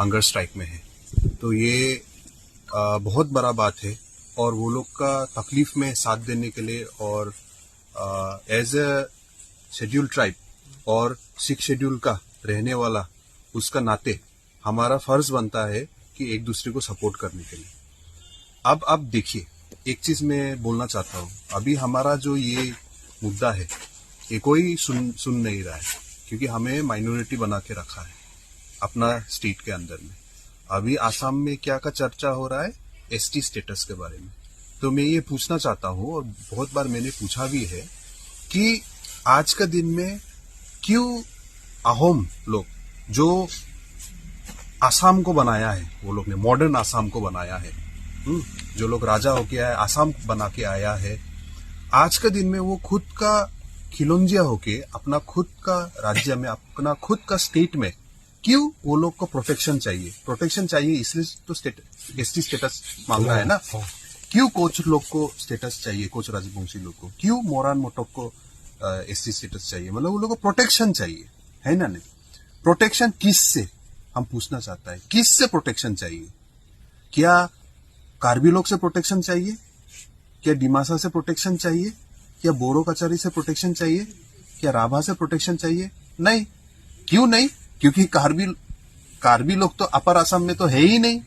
Hunger strike में है। तो ये बहुत बड़ा बात है और वो लोग का तकलीफ में साथ देने के लिए और एज ए शेड्यूल ट्राइब और सिख शेड्यूल का रहने वाला उसका नाते हमारा फर्ज बनता है कि एक दूसरे को सपोर्ट करने के लिए। अब देखिए, एक चीज मैं बोलना चाहता हूँ, अभी हमारा जो ये मुद्दा है ये कोई सुन नहीं रहा है, क्योंकि हमें माइनॉरिटी बना के रखा है अपना स्टेट के अंदर में। अभी आसाम में क्या का चर्चा हो रहा है, एसटी स्टेटस के बारे में। तो मैं ये पूछना चाहता हूँ और बहुत बार मैंने पूछा भी है कि आज का दिन में क्यों अहोम लोग जो आसाम को बनाया है, वो लोग ने मॉडर्न आसाम को बनाया है, जो लोग राजा होके आए आसाम बना के आया है, आज का दिन में वो खुद का खिलौंजिया होके अपना खुद का राज्य में अपना खुद का स्टेट में क्यों वो लोग को प्रोटेक्शन चाहिए इसलिए तो एसटी स्टेटस मांग रहा है ना। क्यों कोच लोग को स्टेटस चाहिए, कोच राजवंशी लोग को क्यों मोरान मोटोक को एसटी स्टेटस चाहिए, मतलब वो लोग को प्रोटेक्शन चाहिए, है ना। नहीं, प्रोटेक्शन किस से, हम पूछना चाहता है किस से प्रोटेक्शन चाहिए? क्या कार्बी लोग से प्रोटेक्शन चाहिए? क्या डिमासा से प्रोटेक्शन चाहिए? क्या बोरो कचारी से प्रोटेक्शन चाहिए? क्या राभा से प्रोटेक्शन चाहिए? नहीं। क्यों नहीं? क्योंकि कार्बी लोग तो अपर असम में तो है ही नहीं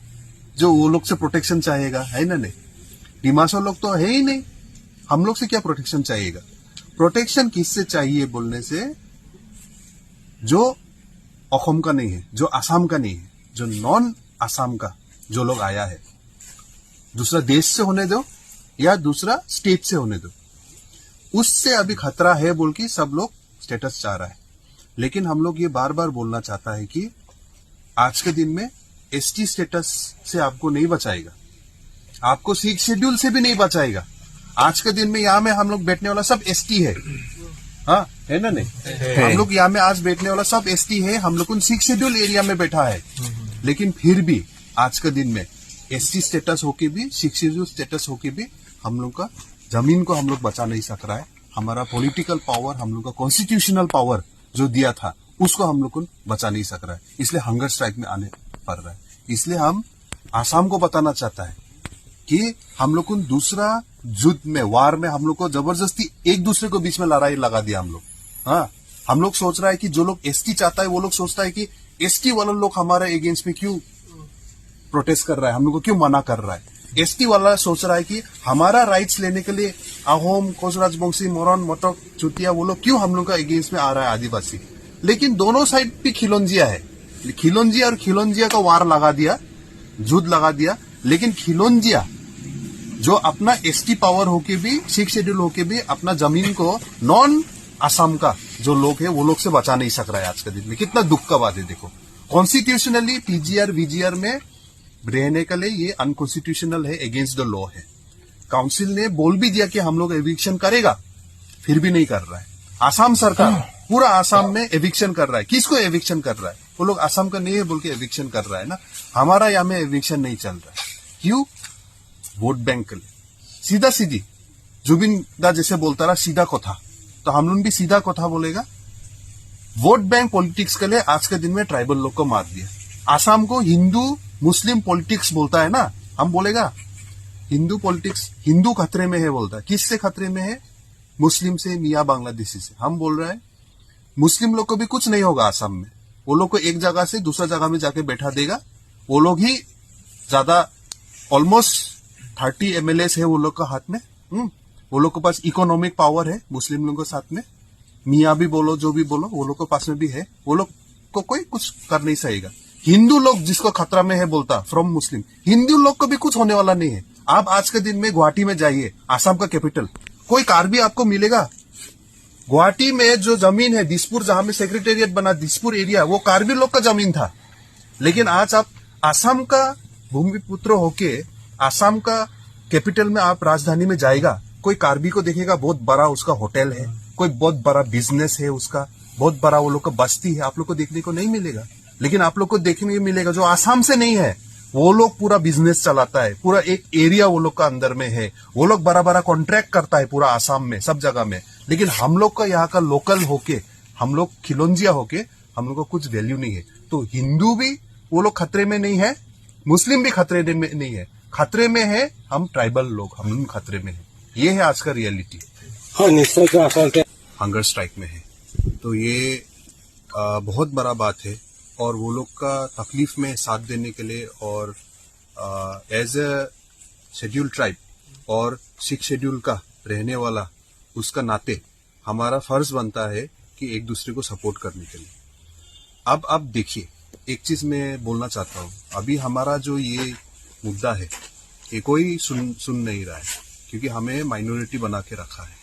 जो वो लोग से प्रोटेक्शन चाहेगा, है ना। नहीं, डिमासा लोग तो है ही नहीं, हम लोग से क्या प्रोटेक्शन चाहिएगा? प्रोटेक्शन किससे चाहिए बोलने से, जो असम का नहीं है, जो आसाम का नहीं है, जो नॉन आसाम का जो लोग आया है, दूसरा देश से होने दो या दूसरा स्टेट से होने दो, उससे अभी खतरा है बोल के सब लोग स्टेटस चाह रहा है। लेकिन हम लोग ये बार बार बोलना चाहता है कि आज के दिन में एसटी स्टेटस से आपको नहीं बचाएगा, आपको सिख शेड्यूल से भी नहीं बचाएगा। आज के दिन में यहाँ में हम लोग बैठने वाला सब एसटी है, हाँ है ना। नहीं, हम लोग यहाँ में आज बैठने वाला सब एसटी है, हम लोग सिख शेड्यूल एरिया में बैठा है। लेकिन फिर भी आज के दिन में एसटी स्टेटस होके भी, सिख शेड्यूल स्टेटस होके भी हम लोग का जमीन को हम लोग बचा नहीं सक रहा है। हमारा पॉलिटिकल पावर, हम लोग का कॉन्स्टिट्यूशनल पावर जो दिया था उसको हम लोग को बचा नहीं सक रहा है, इसलिए हंगर स्ट्राइक में आने पड़ रहा है। इसलिए हम आसाम को बताना चाहता है कि हम लोग को दूसरा युद्ध में, वार में हम लोग को जबरदस्ती एक दूसरे को बीच में लड़ाई लगा दिया हम लोग। हाँ, हम लोग सोच रहा है कि जो लोग एसटी चाहता है वो लोग सोचता है कि एसटी वाले लोग हमारे अगेंस्ट में क्यों प्रोटेस्ट कर रहा है, हम लोग को क्यों मना कर रहा है। एसटी वाला सोच रहा है कि हमारा राइट्स लेने के लिए अहोम, कोच राजवंशी, मोरन, मोटक, चुतिया वो लोग क्यों हम लोग का अगेंस्ट में आ रहा है, आदिवासी। लेकिन दोनों साइड भी खिलौंजिया है, खिलौंजिया और खिलौंजिया का वार लगा दिया, युद्ध लगा दिया। लेकिन खिलौंजिया जो अपना एसटी पावर होके भी, सिख शेड्यूल होके भी अपना जमीन को नॉन असम का जो लोग है वो लोग से बचा नहीं सक रहा है आज के दिन में। कितना दुख का बात है। देखो, कॉन्स्टिट्यूशनली टीजीआर वीजीआर में रहने के लिए ये अनकॉन्स्टिट्यूशनल है, अगेंस्ट द लॉ है। काउंसिल ने बोल भी दिया कि हम लोग एविक्शन करेगा, फिर भी नहीं कर रहा है। आसाम सरकार पूरा आसाम में एविक्शन कर रहा है। किसको एविक्शन कर रहा है? वो लोग आसाम का नहीं है बोल के एविक्शन कर रहा है ना। हमारा यहाँ में एविक्शन नहीं चल रहा है। क्यों? वोट बैंक के लिए। सीधा सीधी जुबिन दा जैसे बोलता रहा सीधा कथा, तो हम लोग भी सीधा कथा बोलेगा। वोट बैंक पॉलिटिक्स के लिए आज के दिन में ट्राइबल लोग को मार दिया। आसाम को हिंदू मुस्लिम पॉलिटिक्स बोलता है ना, हम बोलेगा हिंदू पॉलिटिक्स, हिंदू खतरे में है बोलता है। किससे खतरे में है? मुस्लिम से, मियाँ बांग्लादेशी से। हम बोल रहे हैं मुस्लिम लोग को भी कुछ नहीं होगा आसाम में, वो लोग को एक जगह से दूसरा जगह में जाके बैठा देगा। वो लोग ही ज्यादा, ऑलमोस्ट 30 MLAs है वो लोग का हाथ में। वो लोग के पास इकोनॉमिक पावर है मुस्लिम लोगों के साथ में। मियाँ भी बोलो, जो भी बोलो, वो लोग के पास में भी है। वो लोग को कोई कुछ कर नहीं सकेगा। हिंदू लोग जिसको खतरा में है बोलता फ्रॉम मुस्लिम, हिंदू लोग को भी कुछ होने वाला नहीं है। आप आज के दिन में गुवाहाटी में जाइए, आसाम का कैपिटल, कोई कार्बी आपको मिलेगा? गुवाहाटी में जो जमीन है दिसपुर, जहां में सेक्रेटेरिएट बना, दिसपुर एरिया, वो कार्बी लोग का जमीन था। लेकिन आज आप आसाम का भूमिपुत्र होके आसाम का कैपिटल में आप राजधानी में जाएगा, कोई कार्बी को देखेगा, बहुत बड़ा उसका होटल है, कोई बहुत बड़ा बिजनेस है उसका, बहुत बड़ा वो लोग का बस्ती है, आप लोग को देखने को नहीं मिलेगा। लेकिन आप लोग को देखने को मिलेगा जो आसाम से नहीं है, वो लोग पूरा बिजनेस चलाता है, पूरा एक एरिया वो लोग का अंदर में है, वो लोग बड़ा बड़ा कॉन्ट्रैक्ट करता है पूरा आसाम में, सब जगह में। लेकिन हम लोग का यहाँ का लोकल होके, हम लोग खिलौंजिया होके, हम लोग को कुछ वैल्यू नहीं है। तो हिंदू भी वो लोग खतरे में नहीं है, मुस्लिम भी खतरे में नहीं है, खतरे में है हम ट्राइबल लोग, हम खतरे में है। ये है आज का रियलिटी। हाँ, निश्चय हंगर स्ट्राइक में है, तो ये बहुत बड़ा बात है और वो लोग का तकलीफ में साथ देने के लिए और एज ए शेड्यूल ट्राइब और सिख शेड्यूल का रहने वाला उसका नाते हमारा फर्ज बनता है कि एक दूसरे को सपोर्ट करने के लिए। अब आप देखिए, एक चीज मैं बोलना चाहता हूँ, अभी हमारा जो ये मुद्दा है ये कोई सुन नहीं रहा है, क्योंकि हमें माइनॉरिटी बना के रखा है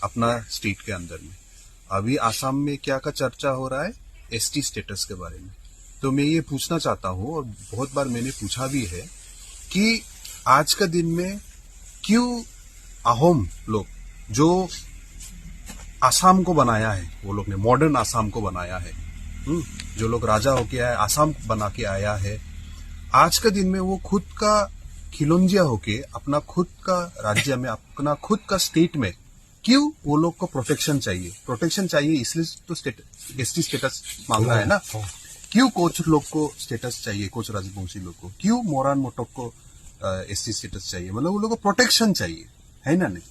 अपना स्टेट के अंदर में। अभी आसाम में क्या का चर्चा हो रहा है, एसटी स्टेटस के बारे में। तो मैं ये पूछना चाहता हूँ और बहुत बार मैंने पूछा भी है कि आज का दिन में क्यों अहोम लोग जो आसाम को बनाया है, वो लोग ने मॉडर्न आसाम को बनाया है, जो लोग राजा होके आए आसाम बना के आया है, आज का दिन में वो खुद का खिलौंजिया होके अपना खुद का राज्य में, अपना खुद का स्टेट में क्यों वो लोग को प्रोटेक्शन चाहिए इसलिए तो एसटी स्टेटस मांग रहा है ना। क्यों कोच लोग को स्टेटस चाहिए, कोच राजवंशी लोग को क्यों मोरान मोटक को एसटी स्टेटस चाहिए, मतलब वो लोग को प्रोटेक्शन चाहिए, है ना। नहीं,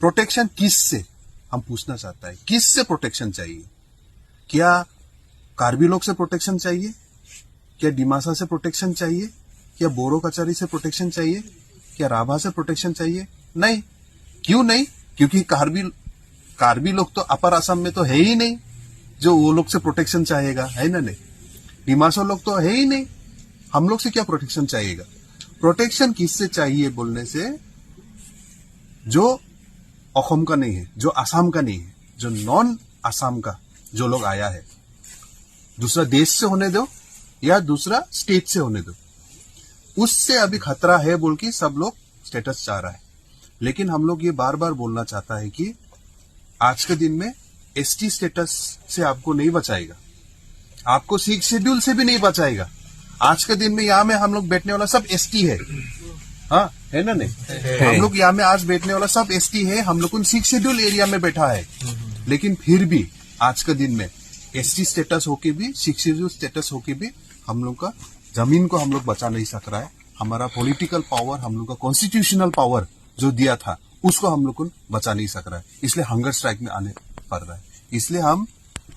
प्रोटेक्शन किस से, हम पूछना चाहता है, किस से प्रोटेक्शन चाहिए? क्या कार्बी लोग से प्रोटेक्शन चाहिए? क्या डिमासा से प्रोटेक्शन चाहिए? क्या बोरो कचारी से प्रोटेक्शन चाहिए? क्या राभा से प्रोटेक्शन चाहिए? नहीं। क्यों नहीं? क्योंकि कार्बी लोग तो अपर असम में तो है ही नहीं जो वो लोग से प्रोटेक्शन चाहेगा, है ना। नहीं, डिमासा लोग तो है ही नहीं, हम लोग से क्या प्रोटेक्शन चाहिएगा? प्रोटेक्शन किससे चाहिए बोलने से, जो असम का नहीं है, जो आसाम का नहीं है, जो नॉन आसाम का जो लोग आया है, दूसरा देश से होने दो या दूसरा स्टेट से होने दो, उससे अभी खतरा है बोल के सब लोग स्टेटस चाह रहा है। लेकिन हम लोग ये बार बार बोलना चाहता है कि आज के दिन में एसटी स्टेटस से आपको नहीं बचाएगा, आपको सिख शेड्यूल से भी नहीं बचाएगा। आज के दिन में यहाँ में हम लोग बैठने वाला सब एसटी है, हाँ है ना। नहीं, हम लोग यहाँ में आज बैठने वाला सब एसटी है, हम लोग सिख शेड्यूल एरिया में बैठा है, लेकिन फिर भी आज के दिन में एसटी स्टेटस होके भी, सिख शेड्यूल स्टेटस होके भी हम लोग का जमीन को हम लोग बचा नहीं सक रहा है। हमारा पॉलिटिकल पावर, हम लोग का कॉन्स्टिट्यूशनल पावर जो दिया था उसको हम लोग को बचा नहीं सक रहा है, इसलिए हंगर स्ट्राइक में आने पड़ रहा है। इसलिए हम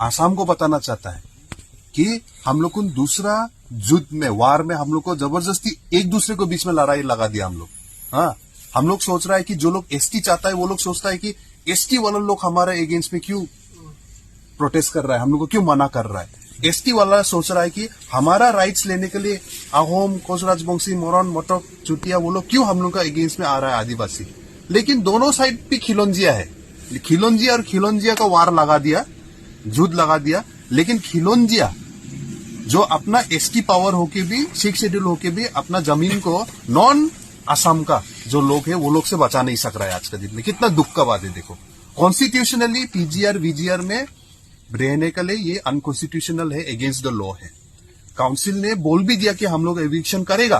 आसाम को बताना चाहता है कि हम लोग को दूसरा युद्ध में, वार में हम लोग को जबरदस्ती एक दूसरे को बीच में लड़ाई लगा दिया हम लोग। हाँ, हम लोग सोच रहा है कि जो लोग एसटी चाहता है वो लोग सोचता है कि एसटी वाला लोग हमारे अगेंस्ट में क्यों प्रोटेस्ट कर रहा है, हम लोग को क्यों मना कर रहा है। एसटी वाला सोच रहा है कि हमारा राइट्स लेने के लिए अहोम, कोच राजवंशी, मोरन, मोटक, चुटिया वो लोग क्यों हम लोग का अगेंस्ट में आ रहा है, आदिवासी। लेकिन दोनों साइड पे खिलौंजिया है, खिलौंजिया और खिलौंजिया का वार लगा दिया, युद्ध लगा दिया। लेकिन खिलौंजिया जो अपना एसटी पावर होके भी, सिख शेड्यूल होके भी अपना जमीन को नॉन असम का जो लोग है वो लोग से बचा नहीं सक रहा है आज के दिन में। कितना दुख का बात है। देखो, कॉन्स्टिट्यूशनली पीजीआर वीजीआर में रहने के लिए ये अनकॉन्स्टिट्यूशनल है, अगेंस्ट द लॉ है। काउंसिल ने बोल भी दिया कि हम लोग एविक्शन करेगा,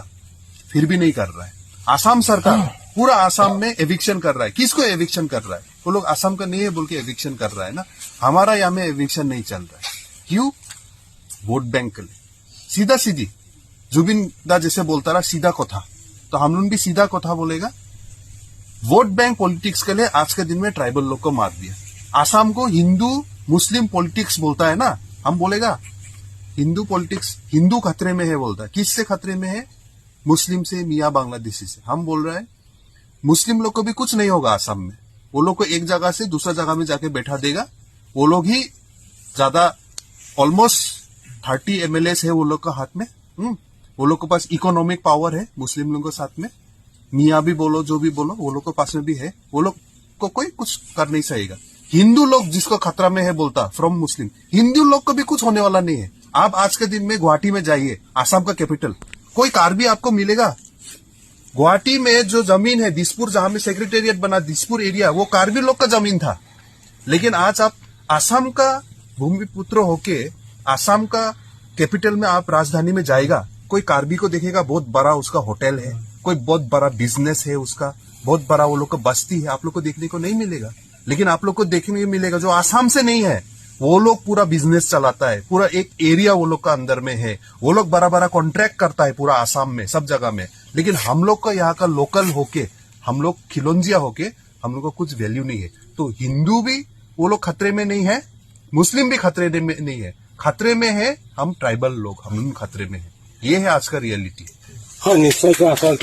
फिर भी नहीं कर रहा है। आसाम सरकार पूरा आसाम में एविक्शन कर रहा है। किसको एविक्शन कर रहा है? वो लोग आसाम का नहीं है बोल के एविक्शन कर रहा है ना। हमारा यहाँ में एविक्शन नहीं चल रहा है, क्यों? वोट बैंक के लिए। सीधा सीधी जुबिन दा जैसे बोलता रहा सीधा कथा, तो हम लोग भी सीधा कथा बोलेगा। वोट बैंक पॉलिटिक्स के लिए आज के दिन में ट्राइबल लोग को मार दिया। आसाम को हिंदू मुस्लिम पॉलिटिक्स बोलता है ना, हम बोलेगा हिंदू पॉलिटिक्स, हिंदू खतरे में है बोलता है। किससे खतरे में है? मुस्लिम से, मियाँ बांग्लादेशी से। हम बोल रहे हैं मुस्लिम लोग को भी कुछ नहीं होगा आसाम में, वो लोग को एक जगह से दूसरा जगह में जाके बैठा देगा। वो लोग ही ज्यादा, ऑलमोस्ट 30 MLAs है वो लोग का हाथ में। वो लोग के पास इकोनॉमिक पावर है मुस्लिम लोगों के साथ में। मियाँ भी बोलो, जो भी बोलो, वो लोग के पास में भी है। वो लोग को कोई कुछ कर नहीं सकेगा। हिंदू लोग जिसको खतरा में है बोलता फ्रॉम मुस्लिम, हिंदू लोग को भी कुछ होने वाला नहीं है। आप आज के दिन में गुवाहाटी में जाइए, आसाम का कैपिटल, कोई कार्बी आपको मिलेगा? गुवाहाटी में जो जमीन है दिसपुर, जहां में सेक्रेटेरिएट बना, दिसपुर एरिया, वो कार्बी लोग का जमीन था। लेकिन आज आप आसाम का भूमिपुत्र होके आसाम का कैपिटल में आप राजधानी में जाएगा, कोई कार्बी को देखेगा, बहुत बड़ा उसका होटल है, कोई बहुत बड़ा बिजनेस है उसका, बहुत बड़ा वो लोग का बस्ती है, आप लोग को देखने को नहीं मिलेगा। लेकिन आप लोग को देखने को मिलेगा जो आसाम से नहीं है, वो लोग पूरा बिजनेस चलाता है, पूरा एक एरिया वो लोग का अंदर में है, वो लोग बड़ा बड़ा कॉन्ट्रैक्ट करता है पूरा आसाम में सब जगह में। लेकिन हम लोग का यहाँ का लोकल होके, हम लोग खिलौंजिया होके, हम लोग का कुछ वैल्यू नहीं है। तो हिंदू भी वो लोग खतरे में नहीं है, मुस्लिम भी खतरे में नहीं है, खतरे में है हम ट्राइबल लोग, हम खतरे में है। ये है आज का रियलिटी। হয় নিশ্চয়কৈ আচলতে